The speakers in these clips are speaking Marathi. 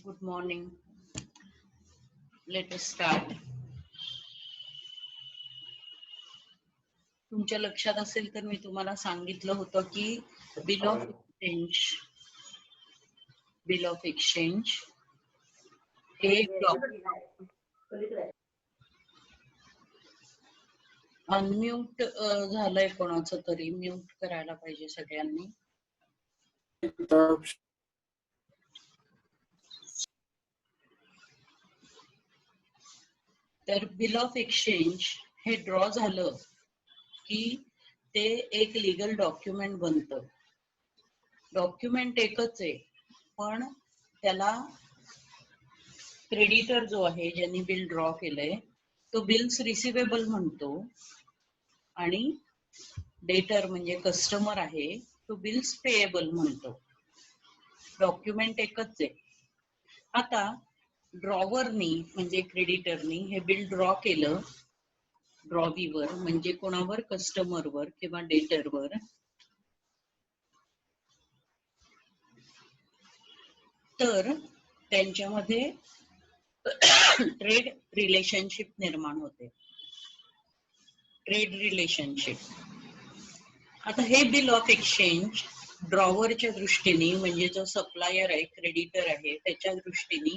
Good morning. Let us start. तुमच्या लक्षात असेल तर मी तुम्हाला सांगितलं होतं की बिल ऑफ एक्सचेंज हे अनम्यूट झालंय कोणाचं तरी, म्यूट करायला पाहिजे सगळ्यांनी. तर बिल ऑफ एक्सचेंज हे ड्रॉ झालं की ते एक लीगल डॉक्युमेंट बनतं. डॉक्युमेंट एकच आहे, पण त्याला क्रेडिटर जो आहे ज्यांनी बिल ड्रॉ केलंय तो बिल्स रिसिवेबल म्हणतो आणि डेटर म्हणजे कस्टमर आहे तो बिल्स पेएबल म्हणतो. डॉक्युमेंट एकच आहे. आता ड्रॉवरनी म्हणजे क्रेडिटरनी हे बिल ड्रॉ केलं ड्रॉवीवर म्हणजे कोणावर, कस्टमरवर किंवा डेटरवर. तर त्यांच्यामध्ये ट्रेड रिलेशनशिप निर्माण होते. Trade relationship. आता हे बिल ऑफ एक्सचेंज ड्रॉवरच्या दृष्टीने म्हणजे जो सप्लायर आहे क्रेडिटर आहे त्याच्या दृष्टीने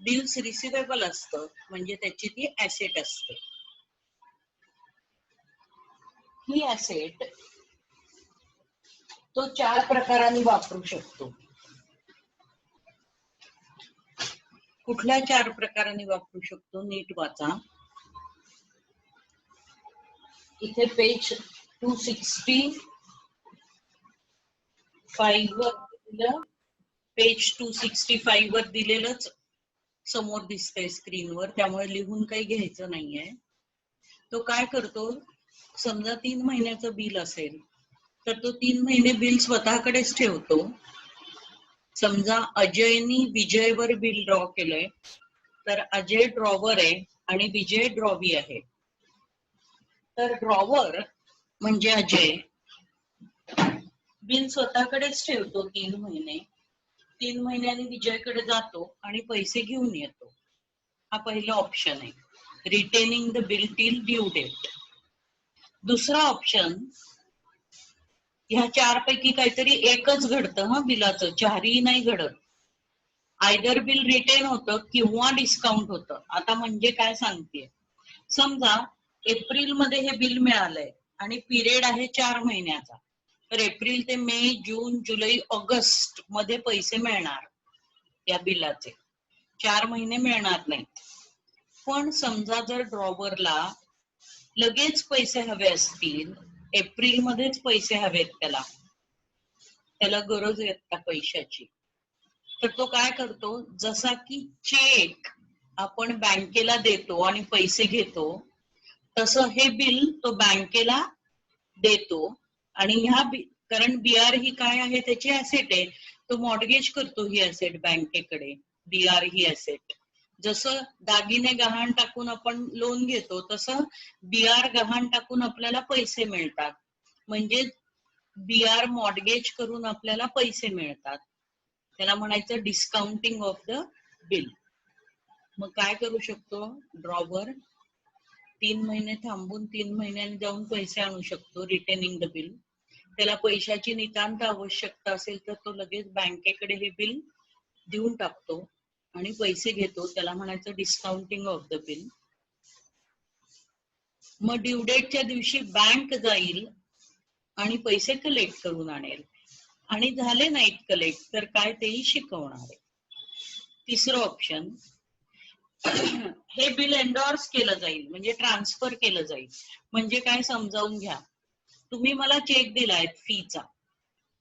बिल्स रिसिवेबल असतं, म्हणजे त्याची ती ऍसेट असते. ही ऍसेट तो 4 प्रकारांनी वापरू शकतो. कुठल्या 4 प्रकारांनी वापरू शकतो नीट वाचा. इथे पेज 265 वर दिलेलं, पेज 265 वर दिलेलंच समोर दिसतंय स्क्रीनवर, त्यामुळे लिहून काही घ्यायचं नाहीये. तो काय करतो, समजा 3 महिन्याचं बिल असेल तर तो 3 महिने बिल स्वतःकडेच ठेवतो. समजा अजयनी विजयवर बिल ड्रॉ केलंय तर अजय ड्रॉवर आहे आणि विजय ड्रॉवी आहे. तर ड्रॉवर म्हणजे अजय बिल स्वतःकडेच ठेवतो 3 महिने. 3 महिन्यांनी विजयकडे जातो आणि पैसे घेऊन येतो. हा पहिला ऑप्शन आहे, retaining the bill till due date. दुसरा ऑप्शन, ह्या 4 पैकी काहीतरी एकच घडतं हा बिलाचं, 4ही नाही घडत. आयदर बिल रिटेन होतं किंवा डिस्काउंट होतं. आता म्हणजे काय सांगते, समजा एप्रिल मध्ये हे बिल मिळालंय आणि पिरियड आहे 4 महिन्याचा, तर एप्रिल ते मे, जून, जुलै, ऑगस्ट मध्ये पैसे मिळणार या बिलाचे. 4 महिने मिळणार नाहीत. पण समजा जर ड्रॉवरला लगेच पैसे हवे असतील, एप्रिल मध्येच पैसे हवेत, त्याला गरज आहे त्या पैशाची, तर तो काय करतो, जसा की चेक आपण बँकेला देतो आणि पैसे घेतो तसं हे बिल तो बँकेला देतो. आणि ह्या कारण बीआर ही काय आहे, त्याची ऍसेट आहे, तो मॉर्गेज करतो ही ऍसेट बँकेकडे. बीआर ही ऍसेट, जसं दागिने गहाण टाकून आपण लोन घेतो तसं बीआर गहाण टाकून आपल्याला पैसे मिळतात. म्हणजे बीआर मॉर्गेज करून आपल्याला पैसे मिळतात. त्याला म्हणायचं डिस्काउंटिंग ऑफ द बिल. मग काय करू शकतो ड्रॉवर, 3 महिने थांबून 3 महिन्यांनी जाऊन पैसे आणू शकतो, रिटेनिंग द बिल. त्याला पैशाची नितांत आवश्यकता असेल तर तो लगेच बँकेकडे हे बिल देऊन टाकतो आणि पैसे घेतो. त्याला म्हणायचं डिस्काउंटिंग ऑफ द बिल. मग ड्यू डेटच्या दिवशी बँक जाईल आणि पैसे कलेक्ट करून आणेल, आणि झाले नाहीत कलेक्ट तर काय तेही शिकवणार आहे. तिसरं ऑप्शन, हे बिल एंडोर्स केलं जाईल म्हणजे ट्रान्सफर केलं जाईल. म्हणजे काय समजावून घ्या, तुम्ही मला चेक दिलाय फीचा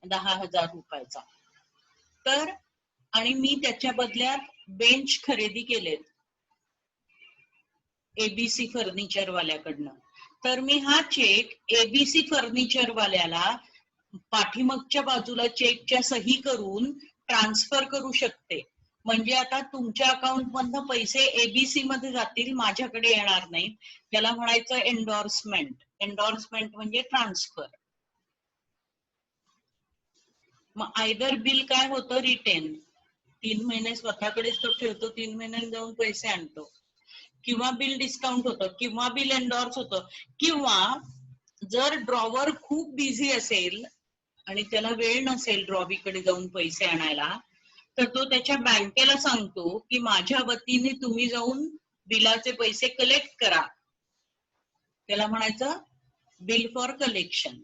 10,000 रुपयाचा, तर आणि मी त्याच्या बदल्यात बेंच खरेदी केलेत एबीसी फर्निचर वाल्याकडनं, तर मी हा चेक एबीसी फर्निचर वाल्याला पाठीमागच्या बाजूला चेकच्या सही करून ट्रान्सफर करू शकते. म्हणजे आता तुमच्या अकाउंट मधनं पैसे एबीसी मध्ये जातील, माझ्याकडे येणार नाहीत. त्याला म्हणायचं एन्डॉर्समेंट. एन्डॉर्समेंट म्हणजे ट्रान्सफर. मग आयदर बिल काय होतं, रिटेन, 3 महिने स्वतःकडेच तो ठेवतो, 3 महिन्यांनी जाऊन पैसे आणतो, किंवा बिल डिस्काउंट होतं, किंवा बिल एन्डॉर्स होतं, किंवा जर ड्रॉवर खूप बिझी असेल आणि त्याला वेळ नसेल ड्रॉवीकडे जाऊन पैसे आणायला, तर तो त्याच्या बँकेला सांगतो की माझ्या वतीने तुम्ही जाऊन बिलाचे पैसे कलेक्ट करा. त्याला म्हणायचं बिल फॉर कलेक्शन.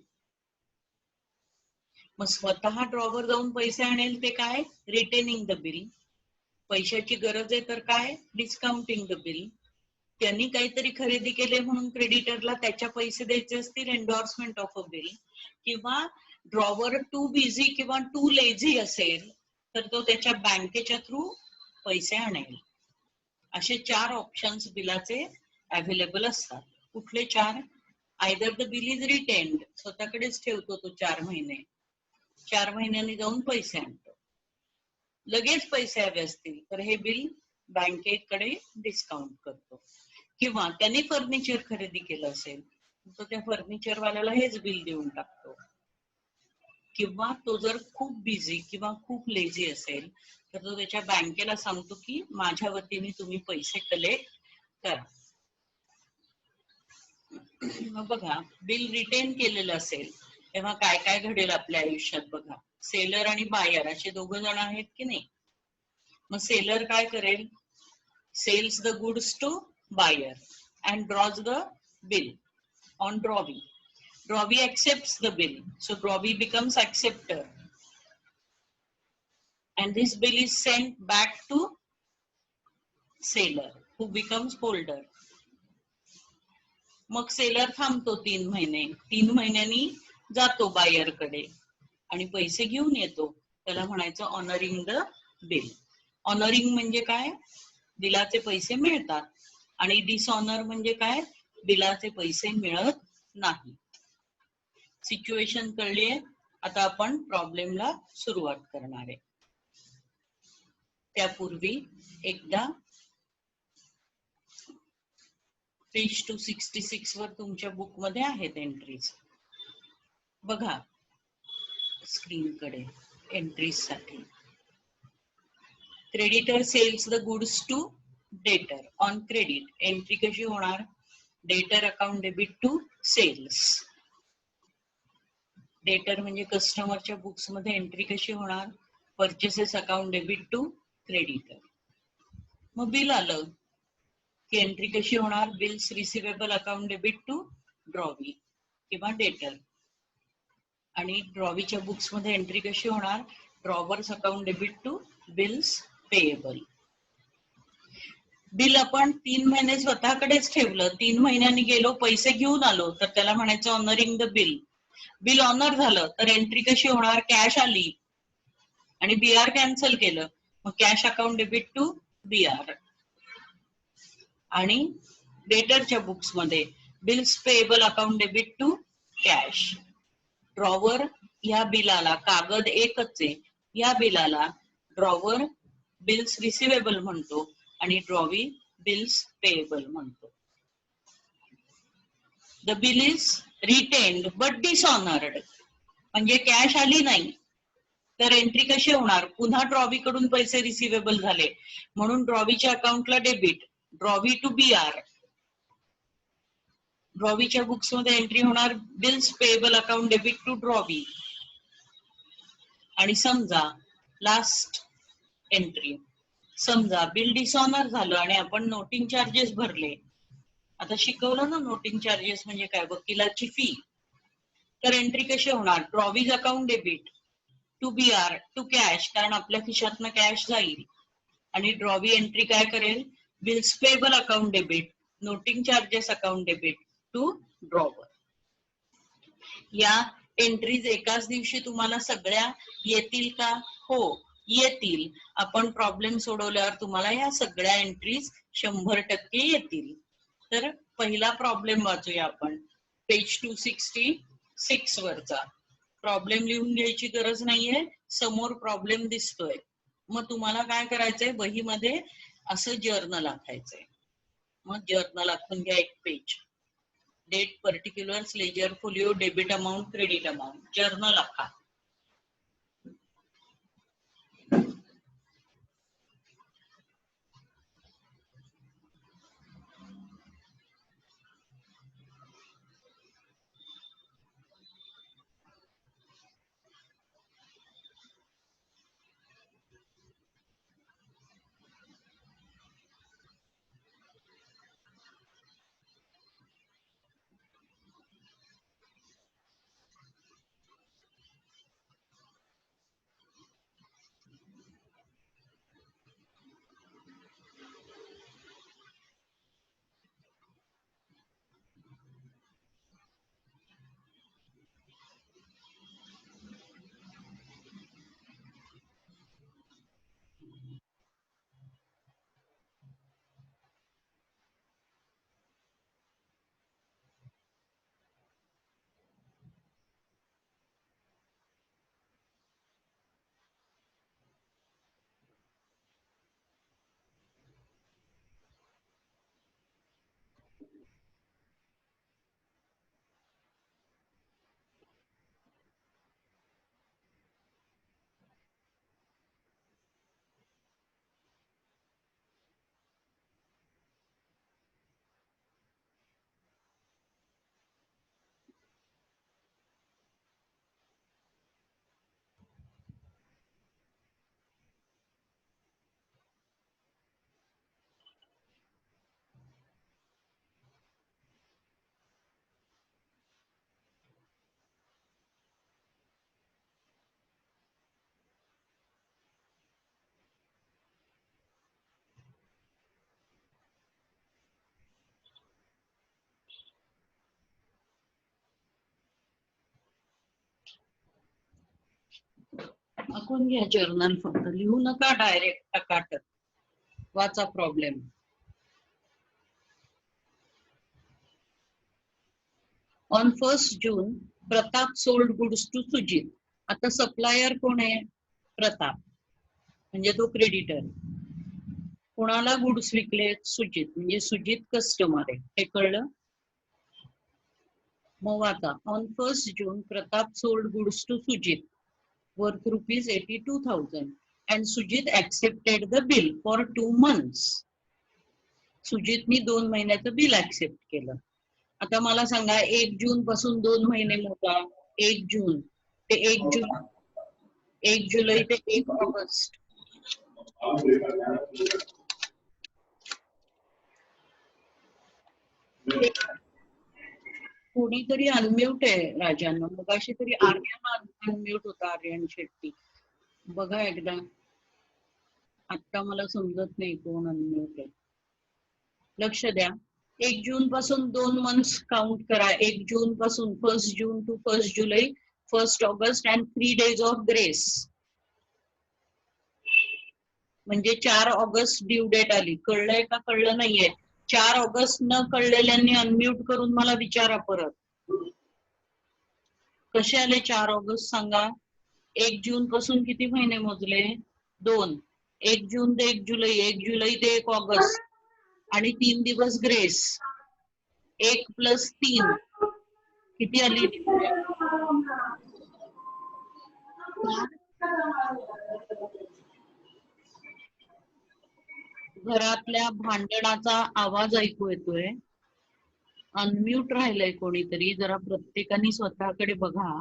मग स्वतः ड्रॉवर जाऊन पैसे आणेल ते काय, रिटेनिंग द बिल. पैशाची गरज आहे तर काय, डिस्काउंटिंग द बिल. त्यांनी काहीतरी खरेदी केले म्हणून क्रेडिटरला त्याच्या पैसे द्यायचे असतील, एन्डॉर्समेंट ऑफ अ बिल. किंवा ड्रॉवर टू बिझी किंवा टू लेझी असेल तर तो त्याच्या बँकेच्या थ्रू पैसे आणेल. असे 4 ऑप्शन्स बिलाचे अवेलेबल असतात. कुठले 4? Either the bill is retained, स्वतःकडेच ठेवतो तो 4 महिने, 4 महिन्यांनी जाऊन पैसे आणतो. लगेच पैसे हवे असतील तर हे बिल बँकेकडे डिस्काउंट करतो. किंवा त्यांनी फर्निचर खरेदी केलं असेल तर त्या फर्निचर वाल्याला हेच बिल देऊन टाकतो. किंवा तो जर खूप बिझी किंवा खूप लेझी असेल तर तो त्याच्या बँकेला सांगतो की माझ्या वतीने तुम्ही पैसे कलेक्ट करा. मग बघा, बिल रिटेन केलेलं असेल तेव्हा काय काय घडेल आपल्या आयुष्यात बघा. सेलर आणि बायर असे 2 जण आहेत की नाही. मग सेलर काय करेल, sells the goods to buyer and draws the bill on drawee. Drawee accepts the bill, so Drawee becomes acceptor, and this bill is sent back to seller, who becomes holder. मग सेलर थांबतो 3 महिने, 3 महिन्यांनी जातो बायर कडे आणि पैसे घेऊन येतो. त्याला म्हणायचं ऑनरिंग द बिल. ऑनरिंग म्हणजे काय, बिलाचे पैसे मिळतात, आणि डिसऑनर म्हणजे काय, बिलाचे पैसे मिळत नाही. सिच्युएशन कळलीये. आता आपण प्रॉब्लेमला सुरुवात करणार आहे. त्यापूर्वी एकदा पेज 266 वर तुमच्या बुक मध्ये आहेत एंट्रीज. बघा स्क्रीनकडे एंट्रीज साठी. Creditor sells the goods to debtor on credit. Entry कशी होणार, डेटर अकाउंट डेबिट टू सेल्स. डेटर म्हणजे कस्टमरच्या बुक्स मध्ये एंट्री कशी होणार, purchases account debit to creditor. मग बिल आलं की एंट्री कशी होणार, bills receivable account debit to drawee किंवा डेटर. आणि ड्रॉवीच्या बुक्स मध्ये एंट्री कशी होणार, drawer's account debit to bills payable. Bill आपण 3 महिने स्वतःकडेच ठेवलं, 3 महिन्यांनी गेलो पैसे घेऊन आलो तर त्याला म्हणायचं honouring the bill. Bill honour झालं तर एंट्री कशी होणार, कॅश आली आणि बीआर कॅन्सल केलं, मग cash account debit to BR. आणि डेटरच्या बुक्स मध्ये bills payable account debit to cash. Drawer या बिलाला, कागद एकच आहे, या बिलाला ड्रॉवर बिल्स रिसिवेबल म्हणतो आणि ड्रॉवी बिल्स पेएबल म्हणतो. The bill is retained but dishonoured, म्हणजे कॅश आली नाही तर एंट्री कशी होणार, पुन्हा ड्रॉवी कडून पैसे रिसिवेबल झाले म्हणून ड्रॉवीच्या अकाउंटला डेबिट, ड्रॉवी टू बीआर. ड्रॉवीच्या बुक्स मध्ये एंट्री होणार bills payable account debit to drawee. आणि समजा लास्ट एंट्री, समजा बिल डिसऑनर झालं आणि आपण नोटिंग चार्जेस भरले. आता शिकवलं ना नोटिंग चार्जेस म्हणजे काय, वकिलाची फी. तर एंट्री कशी होणार, drawee's account debit to BR to cash, कारण आपल्या खिशातनं कॅश जाईल. आणि ड्रॉवी एंट्री काय करेल, bills payable account debit noting charges account debit to drawer. या एंट्रीज एकाच दिवशी तुम्हाला सगळ्या येतील का, हो येतील. आपण प्रॉब्लेम सोडवल्यावर तुम्हाला या सगळ्या एंट्रीज 100% येतील. तर पहिला प्रॉब्लेम वाचूया आपण, पेज 266 वरचा. प्रॉब्लेम लिहून घ्यायची गरज नाहीये, समोर प्रॉब्लेम दिसतोय. मग तुम्हाला काय करायचंय, वहीमध्ये असं जर्नल आखायचंय. मग जर्नल आखून घ्या एक page. Date, particulars, ledger, folio, debit amount, credit amount, journal आखा. आखून घ्या जर्नल, फक्त लिहू नका डायरेक्ट टकाटक. वाचा problem. On 1st June Pratap sold goods to Sujit. आता सप्लायर कोण आहे? प्रताप, म्हणजे तो क्रेडिटर. कोणाला गुड्स विकले? सुजित, म्हणजे सुजित कस्टमर आहे. हे कळलं? मग वाचा. On 1st June Pratap sold goods to Sujit worth ₹82,000 and Sujit accepted the bill for 2 months. सुजितनी 2 महिन्याचं बिल ऍक्सेप्ट केलं. आता मला सांगा, 1 जून पासून 2 महिने मोजा. 1 जून ते 1 जुलै ते 1 ऑगस्ट. कोणीतरी अनम्यूट आहे राजांना. मगाशी तरी आर्यन अनम्यूट होता, आर्यन शेट्टी. बघा एकदा. आता मला समजत नाही कोण अनम्यूट आहे. लक्ष द्या. 1 जून पासून 2 मंथ्स काउंट करा. 1 जून पासून 1st June to 1st July, 1st August and 3 days of grace. म्हणजे 4 ऑगस्ट ड्यू डेट आली. कळलंय का कळलं नाहीये? 4 ऑगस्ट न कळलेल्यांनी अनम्यूट करून मला विचारा परत. कसे आले 4 ऑगस्ट सांगा? 1 जून पासून किती महिने मोजले? 2. 1 जून ते 1 जुलै, 1 जुलै ते 1 ऑगस्ट आणि 3 दिवस ग्रेस. 1 + 3 किती आली? घरातल्या भांडणाचा आवाज ऐकू येतोय. अनम्यूट राहिलंय कोणीतरी. जरा प्रत्येकाने स्वतःकडे बघा.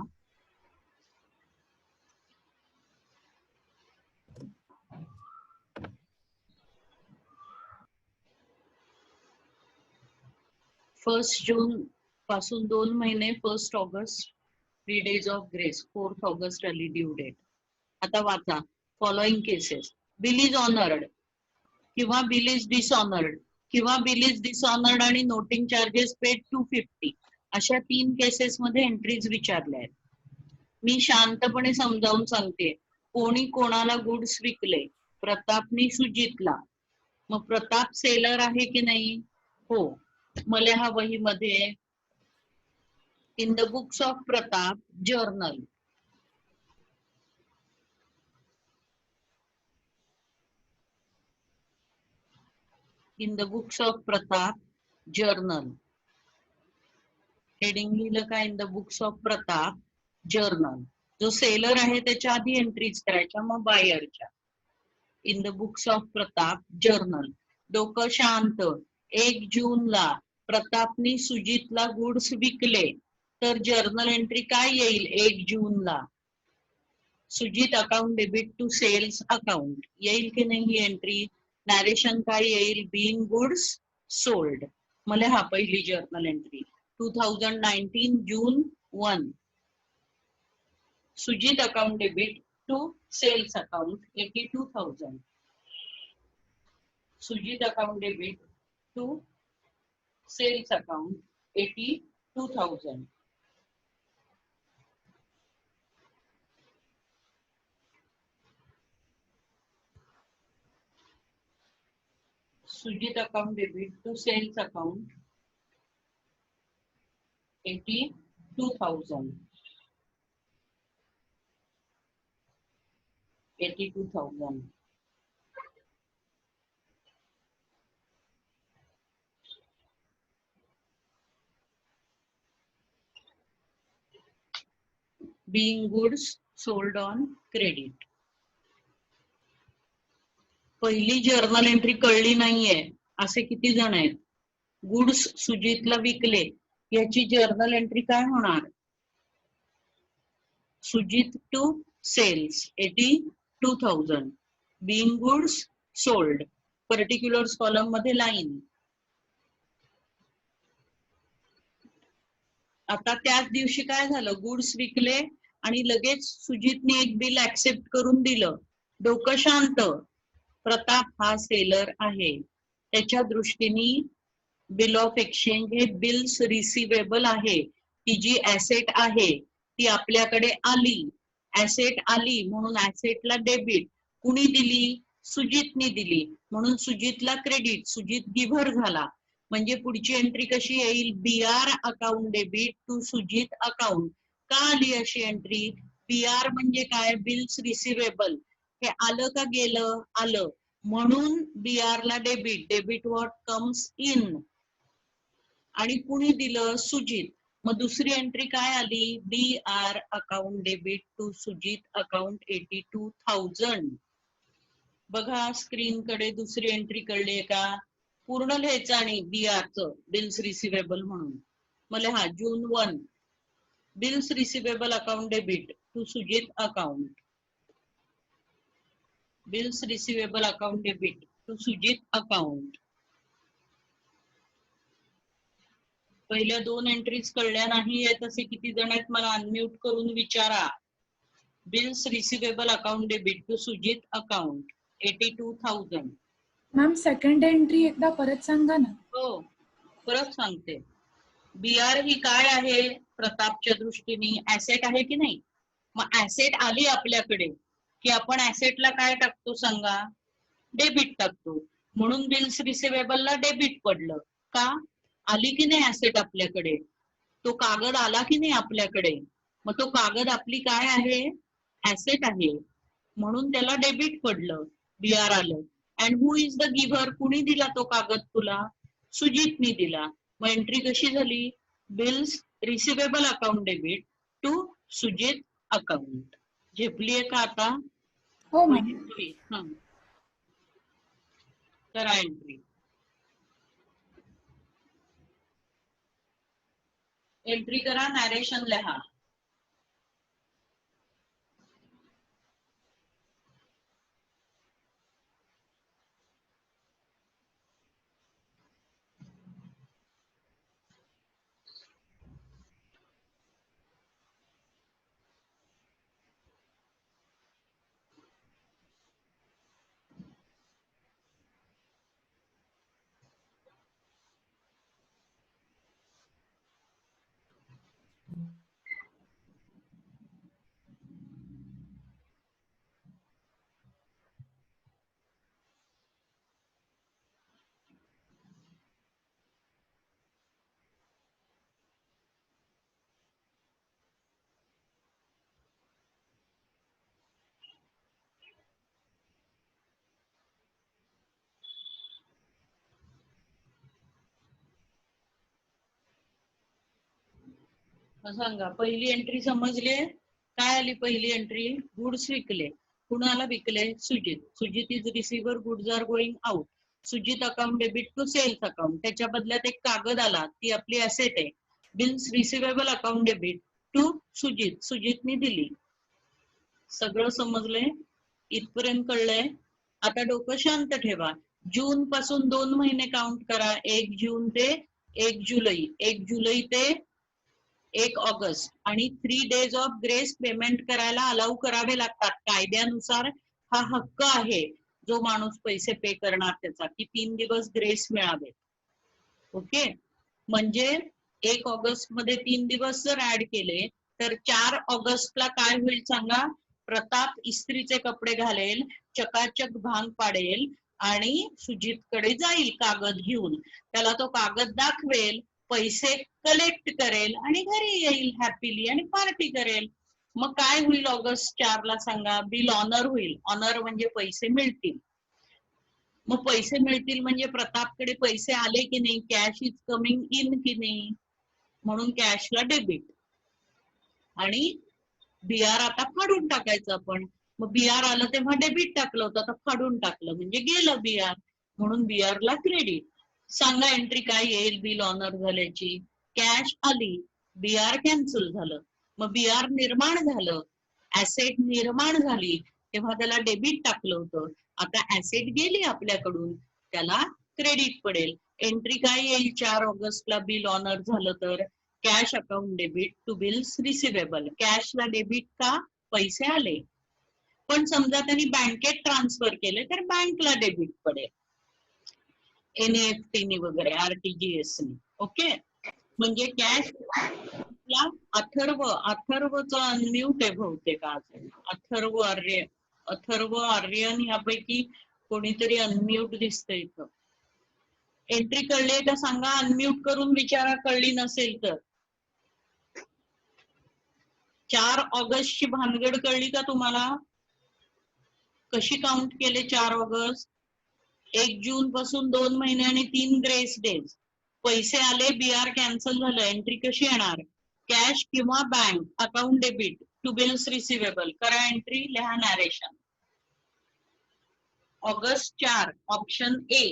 फर्स्ट जून पासून 2 महिने, 1st August, 3 days of grace, 4th August आली ड्यू डेट. आता वाचा. Following cases. Bill is honoured किंवा बिल इज डिसऑनर्ड किंवा बिल इज डिसऑनर्ड आणि नोटिंग चार्जेस पेड 250. अशा 3 केसेस मध्ये एंट्रीज विचारल्या आहेत. मी शांतपणे समजावून सांगते. कोणी कोणाला गुड्स विकले? प्रतापनी सुजितला. मग प्रताप सेलर आहे की नाही? हो. मला हा वहीमध्ये in the books of Pratap journal in the books of Pratap journal. Heading लिहिलं का? In the books of Pratap journal. जो सेलर आहे त्याच्या आधी एंट्रीज करायच्या, मग बायरच्या. In the books of Pratap journal. डोकं शांत. 1 जूनला प्रतापनी सुजितला गुड्स विकले, तर जर्नल एंट्री काय येईल 1 जूनला? Sujit account debit to sales account येईल की नाही ही एंट्री? नॅरेशन काय येईल? Being goods sold. मला हा पहिली journal entry 2019 June 1. Sujit account debit to sales account 82,000. Sujit account debit to sales account 82,000. Sujit account debit to sales account 82,000. 82,000. Being goods sold on credit. पहिली जर्नल एंट्री कळली नाहीये असे किती जण आहेत? गुड्स सुजितला विकले, याची जर्नल एंट्री काय होणार? Sujit to sales 82,000. Being goods sold. Particulars column मध्ये लाईन. आता त्याच दिवशी काय झालं? गुड्स विकले आणि लगेच सुजितने एक बिल ऍक्सेप्ट करून दिलं. डोकं शांत. प्रताप हा सेलर आहे, त्याच्या दृष्टीने बिल ऑफ एक्सचेंज हे बिल्स रिसिवेबल आहे. ती जी ऍसेट आहे ती आपल्याकडे आली, ऍसेट आली म्हणून ऍसेटला डेबिट कुणी दिली? सुजितने दिली, म्हणून सुजितला क्रेडिट. सुजित गिव्हर झाला. म्हणजे पुढची एंट्री कशी येईल? BR account debit to Sujit account. का आली अशी एंट्री? बीआर म्हणजे काय? Bills receivable. हे आलं का गेलं? आलं, म्हणून बीआर ला debit. Debit what comes in. आणि कुणी दिलं? सुजित. मग दुसरी एंट्री काय आली? B R account debit to Sujit account 82,000. बघा स्क्रीन कडे दुसरी एंट्री कळली का? पूर्ण लिहायचं आणि बी आरचं बिल्स रिसिवेबल म्हणून. मला हा June 1 bills receivable account debit to Sujit account. Bills receivable account debit to Sujit account. पहिल्या 2 एंट्रीज कळल्या नाही आहेत असे किती जण आहेत? मला अनम्यूट करून विचारा. Bills receivable account debit to Sujit account 82,000. Ma'am second entry एकदा परत सांगा ना. हो परत सांगते. बीआर ही काय आहे? प्रतापच्या दृष्टीने ऍसेट आहे की नाही? मग ऍसेट आली आपल्याकडे की आपण ऍसेटला काय टाकतो सांगा? डेबिट टाकतो. म्हणून बिल्स रिसिवेबलला डेबिट पडलं. का? आली की नाही ऍसेट आपल्याकडे? तो कागद आला की नाही आपल्याकडे? मग तो कागद आपली काय आहे? ऍसेट आहे, म्हणून त्याला डेबिट पडलं. बीआर आलं. And who is the giver? कुणी दिला तो कागद तुला? सुजितनी दिला. मग एंट्री कशी झाली? Bills receivable account debit to Sujit account. झेपलीये का आता? हो मॅम. करा एंट्री. एंट्री करा, नॅरेशन लिहा. सांगा पहिली एंट्री समजली? काय आली पहिली एंट्री? गुड्स विकले. कुणाला विकले? Sujit. Sujit is receiver, goods are going out. Sujit account debit to sales account. त्याच्या बदल्यात एक कागद आला, ती आपली ऍसेट आहे. Bills receivable account debit to Sujit. सुजितने दिली. सगळं समजलंय? इथपर्यंत कळलंय? आता डोकं शांत ठेवा. जून पासून 2 महिने काउंट करा. 1 जून ते 1 जुलै. 1 जुलै ते 1 ऑगस्ट. आणि 3 डेज ऑफ ग्रेस पेमेंट करायला अलाउ करावे लागतात. कायद्यानुसार हा हक्क आहे जो माणूस पैसे पे करणार त्याचा, की 3 दिवस ग्रेस मिळावे. ओके. म्हणजे 1 ऑगस्ट मध्ये 3 दिवस जर ऍड केले तर 4 ऑगस्टला काय होईल सांगा? प्रताप इस्त्रीचे कपडे घालेल, चकाचक भांग पाडेल आणि सुजितकडे जाईल कागद घेऊन. त्याला तो कागद दाखवेल, पैसे कलेक्ट करेल आणि घरी येईल हॅपीली आणि पार्टी करेल. मग काय होईल ऑगस्ट 4 ला सांगा? बिल ऑनर होईल. ऑनर म्हणजे पैसे मिळतील. मग पैसे मिळतील म्हणजे प्रतापकडे पैसे आले की नाही? कॅश इज कमिंग इन की नाही? म्हणून कॅशला डेबिट. आणि बीआर आता फाडून टाकायचं आपण. मग बीआर आलं तेव्हा डेबिट टाकलं होतं, आता फाडून टाकलं म्हणजे गेलं बीआर, म्हणून बीआर ला क्रेडिट. सांगा एंट्री काय येईल बिल ऑनर झाल्याची? कॅश आली, बीआर कॅन्सल झालं. मग बीआर निर्माण झालं, ऍसेट निर्माण झाली, तेव्हा त्याला डेबिट टाकलं होतं. आता ऍसेट गेली आपल्याकडून, त्याला क्रेडिट पडेल. एंट्री काय येईल 4 ऑगस्टला बिल ऑनर झालं तर? Cash account debit to bills receivable. कॅशला डेबिट का? पैसे आले. पण समजा त्यांनी बँकेत ट्रान्सफर केले तर बँकला डेबिट पडेल, एनईएफटी ने वगैरे, आरटीजीएस ने. ओके. म्हणजे कॅश ला अथर्वचं अनम्यूट आहे बहुतेक आज. अथर्व आर्यन ह्यापैकी कोणीतरी अनम्यूट दिसतंय इथं. एंट्री कळली का सांगा? अनम्यूट करून विचारा कळली नसेल तर. 4 ऑगस्टची भानगड कळली का तुम्हाला? कशी काउंट केले 4 ऑगस्ट? 1 जून पासून 2 महिने आणि 3 ग्रेस डेज. पैसे आले, बीआर कॅन्सल झालं. एंट्री कशी येणार? कॅश किंवा bank account debit to bills receivable. करा एंट्री, लिहा narration. August 4 option A.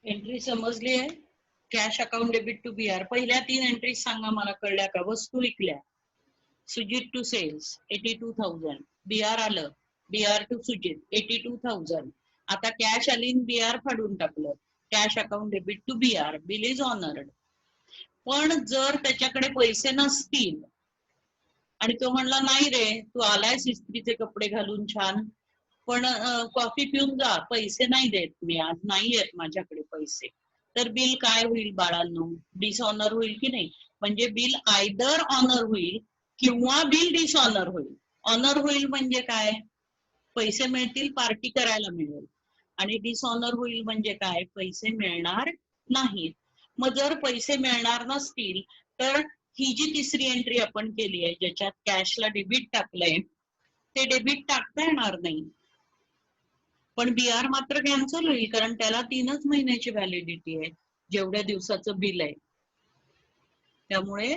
Entry समजली आहे? Cash account debit to BR. पहिल्या 3 एंट्री सांगा मला कळल्या का? वस्तू विकल्या, सुजित टू सेल्स 82,000. बीआर आलं, बीआर टू सुजित 82,000. आता कॅश आली, बीआर फाडून टाकलं. Cash account debit to BR. Bill is honoured. पण जर त्याच्याकडे पैसे नसतील आणि तो म्हणला नाही रे, तू आलायस इस्त्रीचे कपडे घालून छान, पण कॉफी पिऊन जा, पैसे नाही देत मी आज, नाही येत माझ्याकडे पैसे, तर बिल काय होईल बाळांनो? डिसऑनर होईल की नाही? म्हणजे बिल आयदर ऑनर होईल किंवा बिल डिसऑनर होईल. ऑनर होईल म्हणजे काय? पैसे मिळतील, पार्टी करायला मिळेल. आणि डिसऑनर होईल म्हणजे काय? पैसे मिळणार नाहीत. मग जर पैसे मिळणार नसतील तर ही जी तिसरी एंट्री आपण केली आहे ज्याच्यात कॅशला डेबिट टाकलंय, ते डेबिट टाकता येणार नाही. पण BR मात्र कॅन्सल होईल, कारण त्याला 3च महिन्याची व्हॅलिडिटी आहे जेवढ्या दिवसाचं बिल आहे. त्यामुळे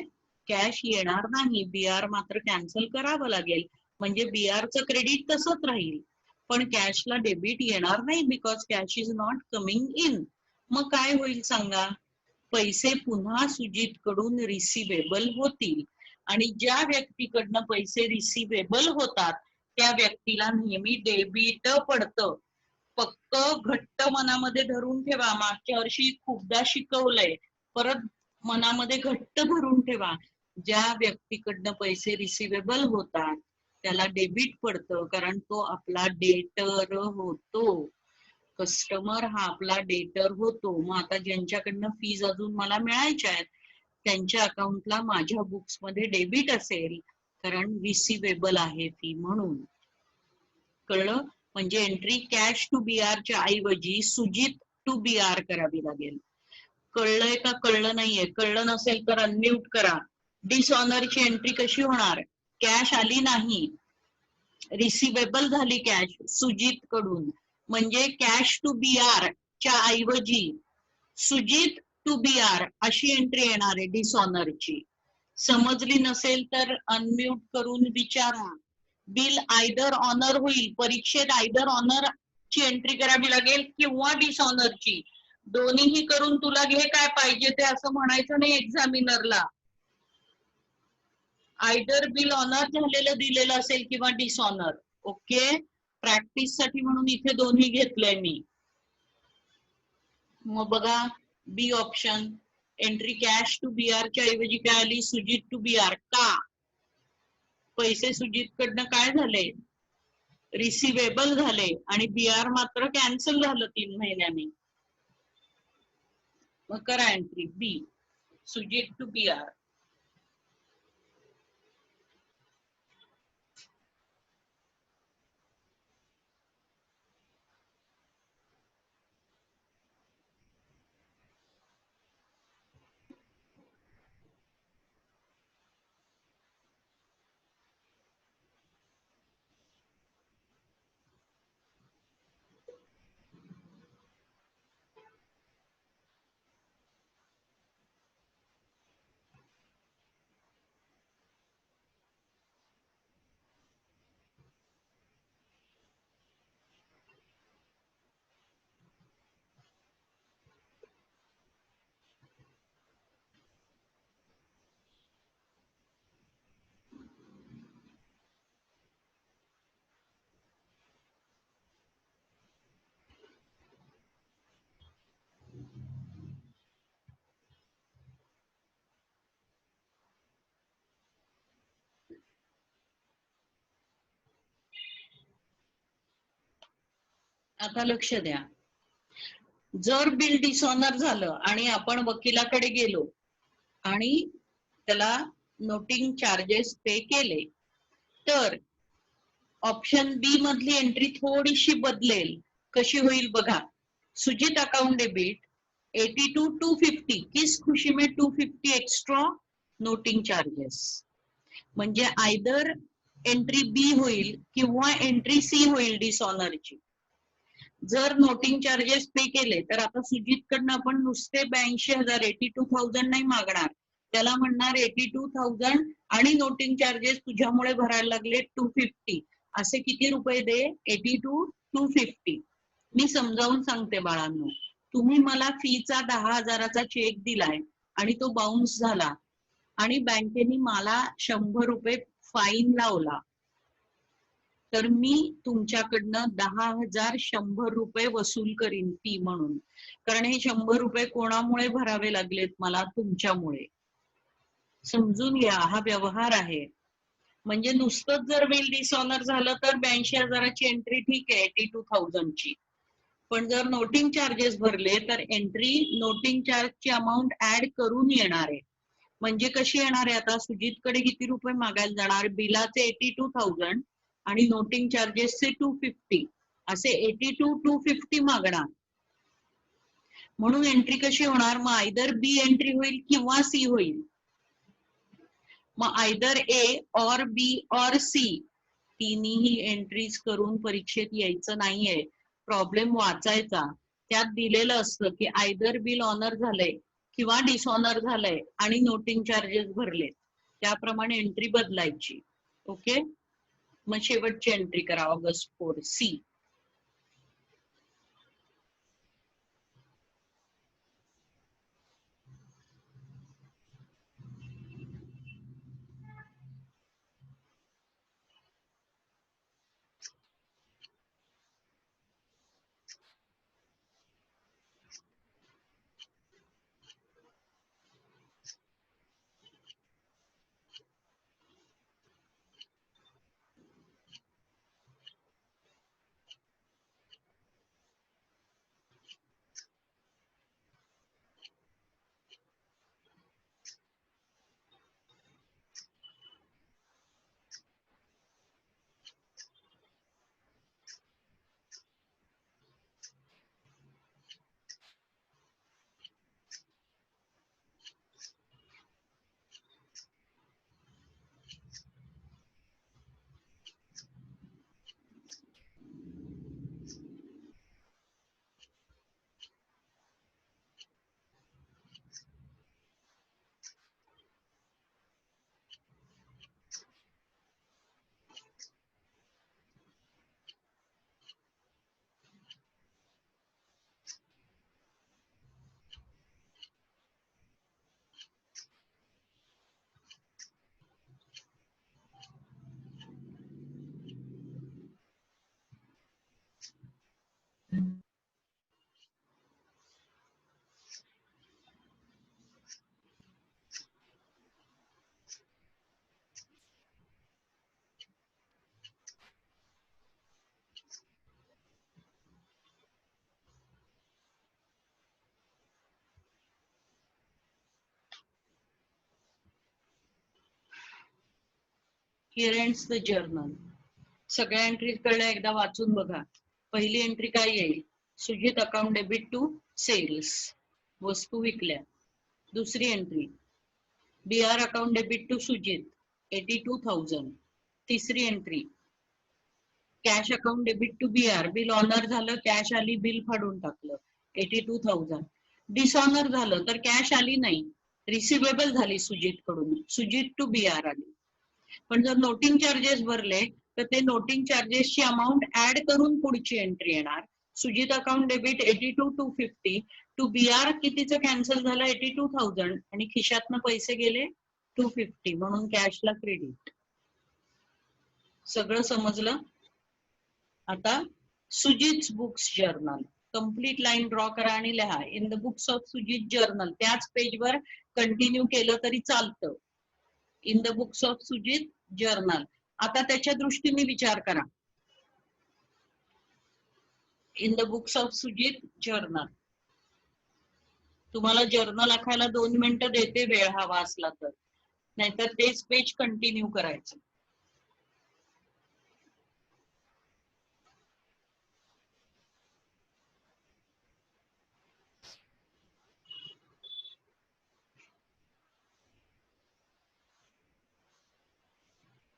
कॅश येणार नाही, BR मात्र कॅन्सल करावं लागेल. म्हणजे BRचं क्रेडिट तसंच राहील, पण कॅशला डेबिट येणार नाही, because cash is not coming in. मग काय होईल सांगा? पैसे पुन्हा सुजित कडून रिसिवेबल होतील, आणि ज्या व्यक्तीकडनं पैसे रिसिवेबल होतात त्या व्यक्तीला नेहमी डेबिट पडतं. फक्त घट्ट मनामध्ये धरून ठेवा, मागच्या वर्षी खूपदा शिकवलंय, परत मनामध्ये घट्ट धरून ठेवा, ज्या व्यक्तीकडनं पैसे रिसिवेबल होतात त्याला डेबिट पडतं, कारण तो आपला डेटर होतो. कस्टमर हा आपला डेटर होतो. मग आता ज्यांच्याकडनं फीज अजून मला मिळायच्या आहेत त्यांच्या अकाउंटला माझ्या बुक्स मध्ये डेबिट असेल, कारण रिसिवेबल आहे फी म्हणून. कळलं? म्हणजे एंट्री कॅश टू BR च्या ऐवजी सुजित टू BR करावी लागेल. कळलंय का कळलं नाहीये? कळलं नसेल तर अनम्यूट करा. डिसऑनरची एंट्री कशी होणार? कॅश आली नाही, रिसिवेबल झाली कॅश सुजित कडून, म्हणजे कॅश टू BR च्या ऐवजी सुजित टू BR अशी एंट्री येणार आहे डिसऑनरची. समजली नसेल तर अनम्यूट करून विचारा. बिल आयदर ऑनर होईल, परीक्षेत आयदर ऑनर ची एंट्री करावी लागेल किंवा डिसऑनरची. दोन्हीही करून तुला घे काय पाहिजे ते असं म्हणायचं नाही एक्झामिनरला. आयदर बिल ऑनर झालेलं दिलेलं असेल किंवा डिसऑनर. ओके, प्रॅक्टिस साठी म्हणून इथे दोन्ही घेतलंय मी. मग बघा, B option, entry cash to BR च्या ऐवजी काय आली? Sujit to BR. का? पैसे सुजित कडनं काय झाले? रिसिवेबल झाले, आणि BR मात्र कॅन्सल झालं 3 महिन्यांनी. मग करा entry B, Sujit to BR. आता लक्ष द्या, जर बिल डिसऑनर झालं आणि आपण वकिलाकडे गेलो आणि त्याला नोटिंग चार्जेस पे केले, तर ऑप्शन बी मधली एंट्री थोडीशी बदलेल. कशी होईल बघा. सुजित अकाउंट डेबिट 82,250, किस खुशी में 250 एक्स्ट्रा नोटिंग चार्जेस. म्हणजे आयदर एंट्री बी होईल किंवा एंट्री सी होईल डिसऑनरची. जर नोटिंग चार्जेस पे केले तर आता सुजित कडनं आपण नुसते 82,000 82,000 नाही मागणार, त्याला म्हणणार 82,000 आणि नोटिंग चार्जेस तुझ्यामुळे भरायला लागले 250, असे किती रुपये दे? 82,250. मी समजावून सांगते बाळांनो, तुम्ही मला फीचा 10,000चा चेक दिलाय आणि तो बाउन्स झाला आणि बँकेने मला 100 रुपये फाईन लावला, तर मी तुमच्याकडनं 10,100 रुपये वसूल करीन फी म्हणून. कारण हे 100 रुपये कोणामुळे भरावे लागलेत मला? तुमच्यामुळे. समजून घ्या, हा व्यवहार आहे. म्हणजे नुसतंच जर बिल डिसऑनर झालं तर 82,000ची एंट्री ठीक आहे 82,000ची, पण जर नोटिंग चार्जेस भरले तर एंट्री नोटिंग चार्जची अमाऊंट ऍड करून येणार आहे. म्हणजे कशी येणार आहे? आता सुजितकडे किती रुपये मागायला जाणार? बिलाचे 82,000 आणि नोटिंग चार्जेसचे 250, असे 82,250 मागणार. म्हणून एंट्री कशी होणार? मग आयदर बी एंट्री होईल किंवा सी होईल. मग आयदर ए और बी और सी, तिन्ही एंट्रीज करून परीक्षेत यायचं नाहीये. प्रॉब्लेम वाचायचा, त्यात दिलेलं असतं की आयदर बिल ऑनर झालंय किंवा डिसऑनर झालंय आणि नोटिंग चार्जेस भरले, त्याप्रमाणे एंट्री बदलायची. ओके, मग शेवटची एंट्री करा August 4 C. Here ends the journal. सगळ्या एंट्रीज कळल्या, एकदा वाचून बघा. पहिली एंट्री काय येईल? Sujit account debit to sales, वस्तू विकल्या. दुसरी entry BR account debit to Sujit 82,000. तिसरी entry cash account debit to BR, bill honour झालं, कॅश आली, बिल फाडून टाकलं 82,000. डिसऑनर झालं तर कॅश आली नाही, रिसिवेबल झाली सुजित कडून, सुजित टू BR आली. पण जर नोटिंग चार्जेस भरले तर ते नोटिंग चार्जेसची अमाऊंट ऍड करून पुढची एंट्री येणार. Sujit account debit 82,250 to BR कितीचं कॅन्सल झालं 82,000 आणि खिशातनं पैसे गेले 250, म्हणून कॅशला क्रेडिट. सगळं समजलं? आता Sujit books journal complete line draw करा आणि लिहा in the books of Sujit journal. त्याच पेजवर कंटिन्यू केलं तरी चालतं. In the books of Sujit journal. आता त्याच्या दृष्टीने विचार करा. In the books of Sujit journal. तुम्हाला जर्नल आखायला 2 मिनिटं देते वेळ हवा असला तर, नाहीतर तेच पेज कंटिन्यू करायचं.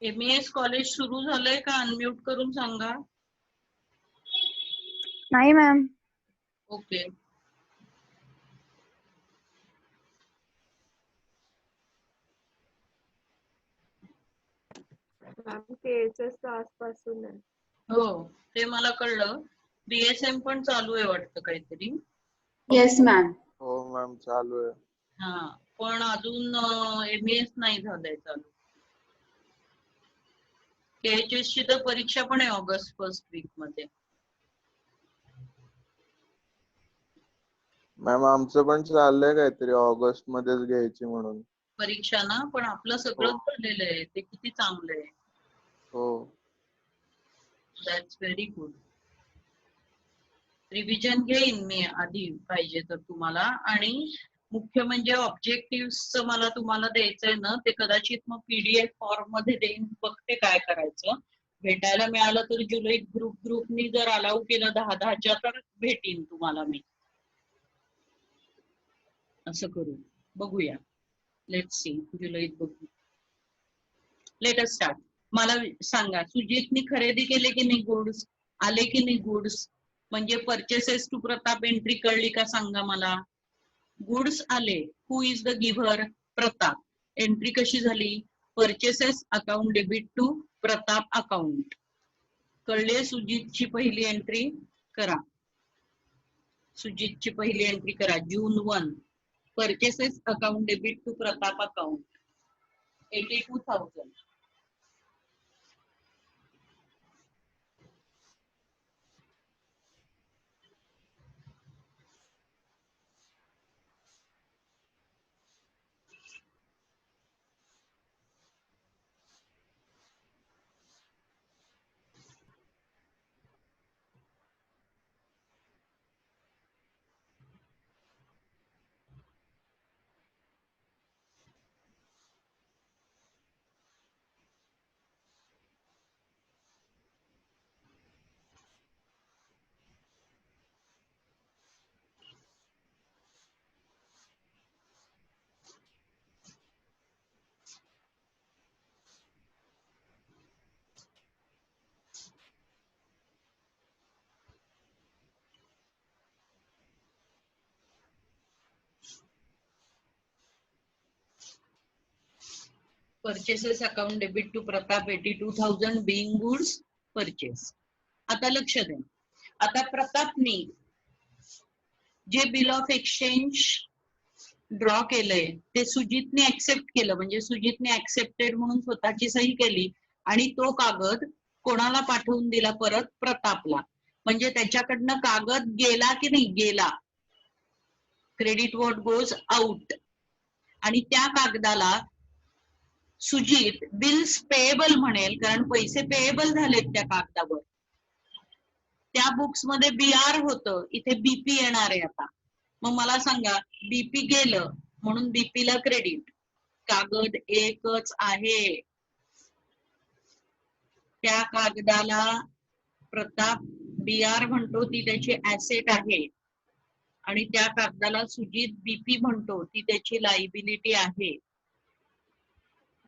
MES कॉलेज सुरू झालंय का? अनम्यूट करून सांगा. नाही मॅम. ओके. KHS आसपासून आहे. हो, ते मला कळलं. BSM पण चालू आहे वाटतं काहीतरी. Yes ma'am. हो मॅम चालू आहे. हा, पण अजून MES नाही झालंय चालू. KHS ची तर परीक्षा पण आहे ऑगस्ट फर्स्ट वीक मध्ये. मॅम आमचं पण चाललंय काहीतरी ऑगस्ट मध्येच घ्यायची म्हणून परीक्षा ना, पण आपलं सगळं झालेलं आहे, ते किती चांगलं आहे. हो. That's very good. रिव्हिजन घेईन मी आधी पाहिजे तर तुम्हाला, आणि मुख्य म्हणजे ऑब्जेक्टिव्ह मला तुम्हाला द्यायचंय ना, ते कदाचित मग PDF फॉर्म मध्ये देईन, बघते काय करायचं. भेटायला मिळालं तर जुलै ग्रुपनी जर अलाउ केलं 10-10च्या तर भेटीन तुम्हाला मी. असं करू, बघूया. लेट्स सी, जुलैत बघू. Let us start. मला सांगा, सुजितनी खरेदी केले की नाही गुड्स? आले की नाही गुड्स? म्हणजे परचेसेस टू प्रताप एंट्री कळली का सांगा मला. गुड्स आले, who is the giver, Pratap. Entry कशी झाली, purchases account debit to Pratap account. कळले, सुजितची पहिली एंट्री करा. सुजितची पहिली एंट्री करा. June 1 purchases account debit to Pratap account 82,000. Purchases account debit to Pratap 82,000 being goods purchase. आता लक्ष द्या, आता प्रतापने जे बिल ऑफ एक्सचेंज ड्रॉ केलंय ते सुजितने ऍक्सेप्ट केलं, म्हणजे सुजितने ऍक्सेप्टेड म्हणून स्वतःची सही केली आणि तो कागद कोणाला पाठवून दिला, परत प्रतापला. म्हणजे त्याच्याकडनं कागद गेला की नाही, गेला. Credit what goes out. आणि त्या कागदाला सुजित बिल्स पेएबल म्हणेल, कारण पैसे पेएबल झालेत त्या कागदावर. त्या बुक्स मध्ये बीआर होतं, इथे बीपी येणार आहे. आता मग मला सांगा, बीपी गेलं म्हणून बीपीला क्रेडिट. कागद एकच आहे, त्या कागदाला प्रताप बीआर म्हणतो, ती त्याची ऍसेट आहे. आणि त्या कागदाला सुजित बीपी म्हणतो, ती त्याची लायबिलिटी आहे.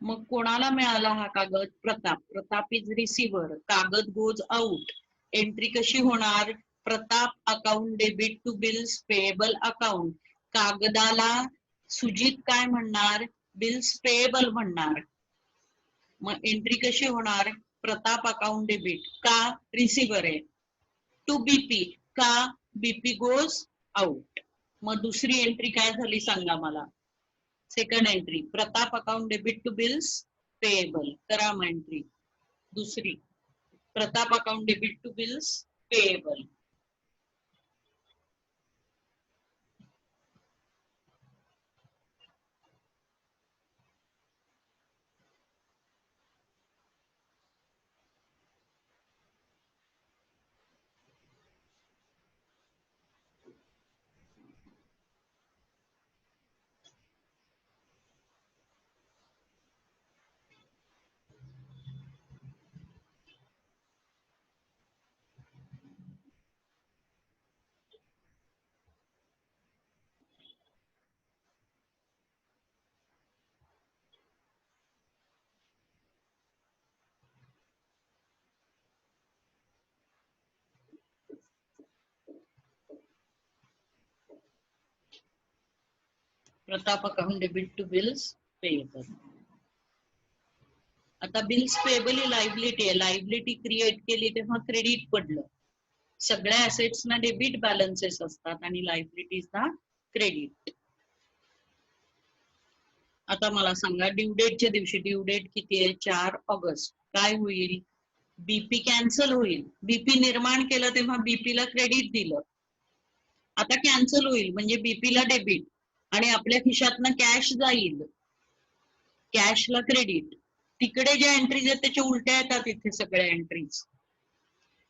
मग कोणाला मिळाला हा कागद, प्रताप. Pratap is receiver. कागद गोज आउट. एंट्री कशी होणार, Pratap account debit to bills payable account. कागदाला सुजित काय म्हणणार, बिल्स पेएबल म्हणणार. मग एंट्री कशी होणार, प्रताप अकाउंट डेबिट, का रिसिव्हर आहे, टू बीपी, का बीपी गोज आउट. मग दुसरी एंट्री काय झाली सांगा मला. Second entry, Pratap account debit to bills payable. करा मग एंट्री दुसरी, Pratap account debit to bills payable. Pratap account debit to bills payable. आता बिल्स पेएबल ही लायबिलिटी आहे. लायबिलिटी क्रिएट केली तेव्हा क्रेडिट पडलं. सगळ्या असेट्सना डेबिट बॅलन्सेस असतात आणि लायबिलिटीजना क्रेडिट. आता मला सांगा, ड्यू डेटच्या दिवशी, ड्यू डेट किती आहे, 4 ऑगस्ट, काय होईल, बीपी कॅन्सल होईल. बीपी निर्माण केलं तेव्हा बीपीला क्रेडिट दिलं, आता कॅन्सल होईल म्हणजे बीपीला डेबिट. आणि आपल्या खिशातनं कॅश जाईल, कॅशला क्रेडिट. तिकडे ज्या एंट्रीज आहेत त्याच्या उलट्या येतात इथे सगळ्या एंट्रीज.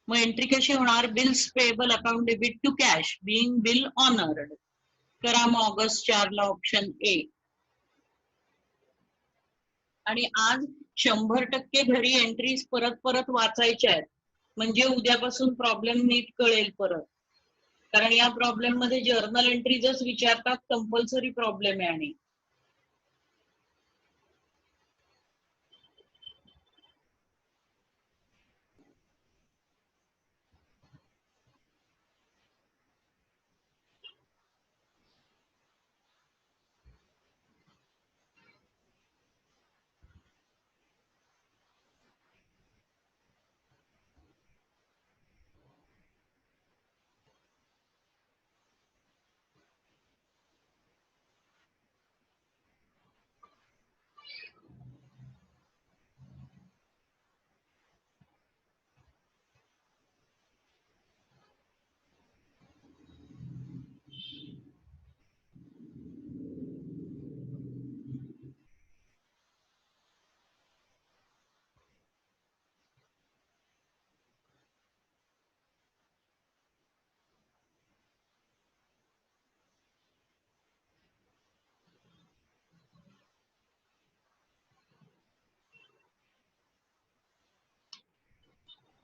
मग एंट्री कशी होणार, bills payable account debit to cash being bill honoured. करा मग ऑगस्ट 4 ला ऑप्शन ए. आणि आज 100% घरी एंट्रीज परत परत वाचायच्या आहेत, म्हणजे उद्यापासून प्रॉब्लेम नीट कळेल परत. कारण या प्रॉब्लेम मध्ये जर्नल एंट्रीजच विचारतात, कंपल्सरी प्रॉब्लेम आहे. आणि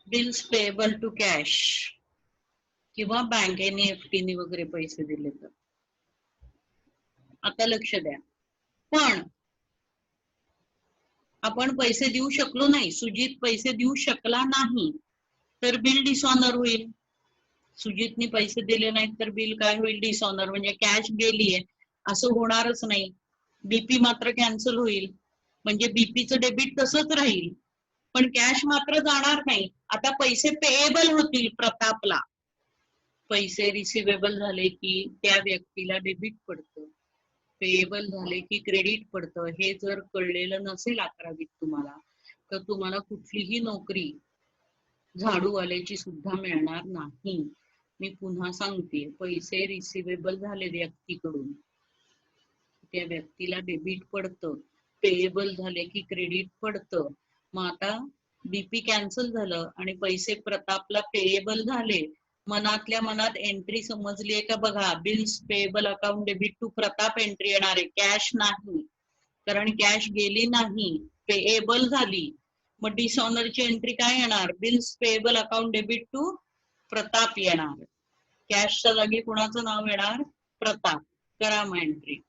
बिल्स पेएबल टू कॅश किंवा बँकेने एफटीने वगैरे पैसे दिले तर. आता लक्ष द्या. पण आपण पैसे देऊ शकलो नाही, सुजित पैसे देऊ शकला नाही, तर बिल डिसऑनर होईल. सुजितने पैसे दिले नाहीत तर बिल काय होईल? डिसऑनर. म्हणजे कॅश गेलीये असं होणारच नाही. बीपी मात्र कॅन्सल होईल. म्हणजे बीपीचं डेबिट तसंच राहील, पण कॅश मात्र जाणार नाही. आता पैसे पेएबल होतील प्रतापला. पैसे रिसिवेबल झाले की त्या व्यक्तीला डेबिट पडतं, पेएबल झाले की क्रेडिट पडतं. हे जर कळलेलं नसेल 11वीत तुम्हाला, तर तुम्हाला कुठलीही नोकरी झाडूवाल्याची सुद्धा मिळणार नाही. मी पुन्हा सांगते, पैसे रिसिवेबल झाले व्यक्तीकडून, त्या व्यक्तीला डेबिट पडतं, पेएबल झाले की क्रेडिट पडतं. मग आता बीपी कॅन्सल झालं आणि पैसे प्रतापला पेएबल झाले. मनातल्या मनात एंट्री समजलीये का बघा? Bills payable account debit to Pratap entry येणार आहे, कॅश नाही. कारण कॅश गेली नाही, पेएबल झाली. मग डिसऑनरची एंट्री काय येणार? Bills payable account debit to Pratap येणार. कॅशच्या जागी कुणाचं नाव येणार? प्रताप. करा मग एंट्री.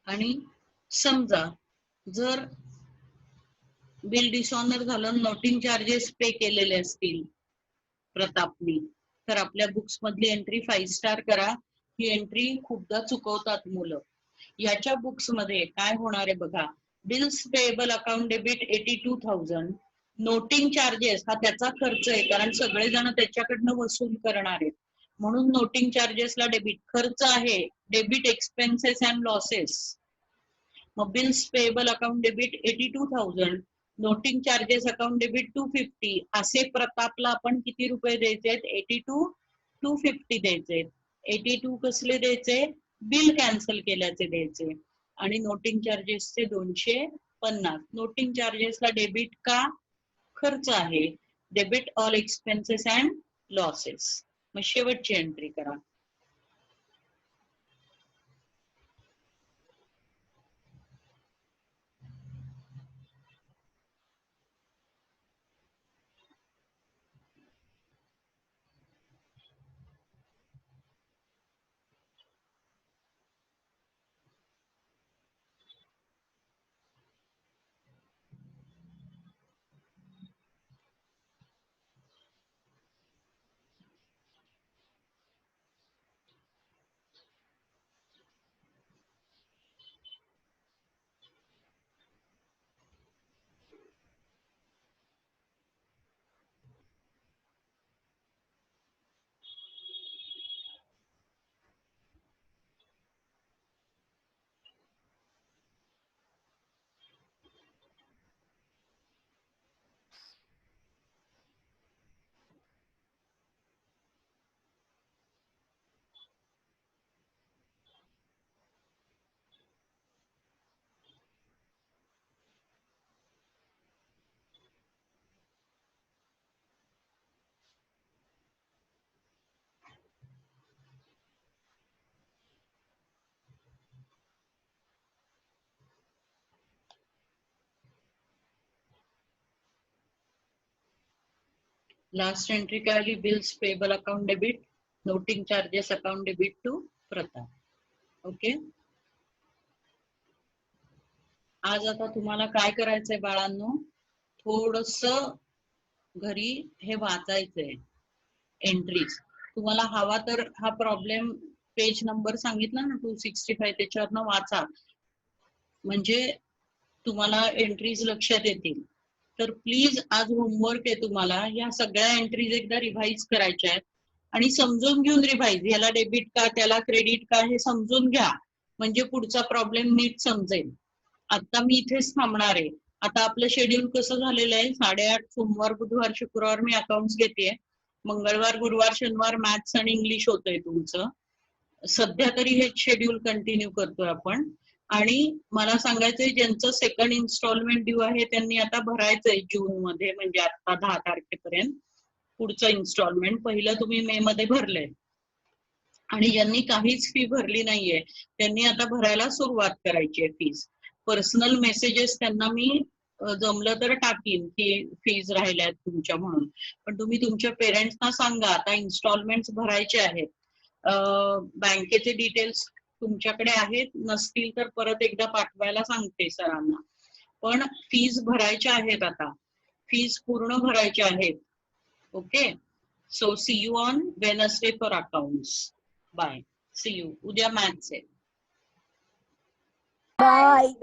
आणि समजा जर बिल डिसऑनर झालं, नोटिंग चार्जेस पे केलेले असतील प्रतापनी, तर आपल्या बुक्स मधली एंट्री 5 स्टार करा. ही एंट्री खूपदा चुकवतात मुलं. याच्या बुक्स मध्ये काय होणार आहे बघा? Bills payable account debit 82,000. Noting charges हा त्याचा खर्च आहे, कारण सगळेजण त्याच्याकडनं वसूल करणार आहेत, म्हणून नोटिंग चार्जेसला डेबिट. खर्च आहे डेबिट एक्सपेन्सेस अँड लॉसेस. मग bills payable account debit 82,000, noting charges account debit 250. असे प्रतापला आपण किती रुपये द्यायचे आहेत? 82, 250 द्यायचे. 82 कसले द्यायचे? बिल कॅन्सल केल्याचे द्यायचे. आणि नोटिंग चार्जेसचे 250. नोटिंग चार्जेसला डेबिट का? खर्च आहे. Debit all expenses and losses. मग शेवटची एंट्री करा. लास्ट एंट्री काय आली? Bills payable account debit, noting charges account debit to Pratap. Okay. आज आता तुम्हाला काय करायचंय बाळांनो, थोडस घरी हे वाचायचंय एंट्रीज. तुम्हाला हवा तर हा प्रॉब्लेम पेज नंबर सांगितला ना 265 त्याच्यावरनं वाचा, म्हणजे तुम्हाला एंट्रीज लक्षात येतील. तर प्लीज आज होमवर्क आहे तुम्हाला, या सगळ्या एंट्रीज एकदा रिव्हाइज करायच्या आहेत आणि समजून घेऊन रिव्हाइज. याला डेबिट का, त्याला क्रेडिट का, हे समजून घ्या, म्हणजे पुढचा प्रॉब्लेम नीट समजेल. आता मी इथेच थांबणार आहे. आता आपलं शेड्यूल कसं झालेलं आहे, 8:30 सोमवार बुधवार शुक्रवार मी अकाउंट्स घेते, मंगळवार गुरुवार शनिवार मॅथ्स आणि इंग्लिश होतंय तुमचं. सध्या तरी हे शेड्यूल कंटिन्यू करतोय आपण. आणि मला सांगायचंय, ज्यांचं सेकंड इन्स्टॉलमेंट ड्यू आहे त्यांनी आता भरायचंय जून मध्ये, म्हणजे आता 10 तारखेपर्यंत पुढचं इन्स्टॉलमेंट. पहिलं तुम्ही मे मध्ये भरलंय. आणि ज्यांनी काहीच फी भरली नाहीये त्यांनी आता भरायला सुरुवात करायची आहे फीज. पर्सनल मेसेजेस त्यांना मी जमलं तर टाकीन की फीज राहिल्यात तुमच्या म्हणून, पण तुम्ही तुमच्या पेरेंट्सना सांगा आता इन्स्टॉलमेंट भरायचे आहेत. बँकेचे डिटेल्स तुमच्याकडे आहेत, नसतील तर परत एकदा पाठवायला सांगते सरांना. पण फीज भरायच्या आहेत, आता फीज पूर्ण भरायच्या आहेत. Okay. So see you on Wednesday for accounts. Bye. See you. उद्या मॅथ्स आहे. Bye.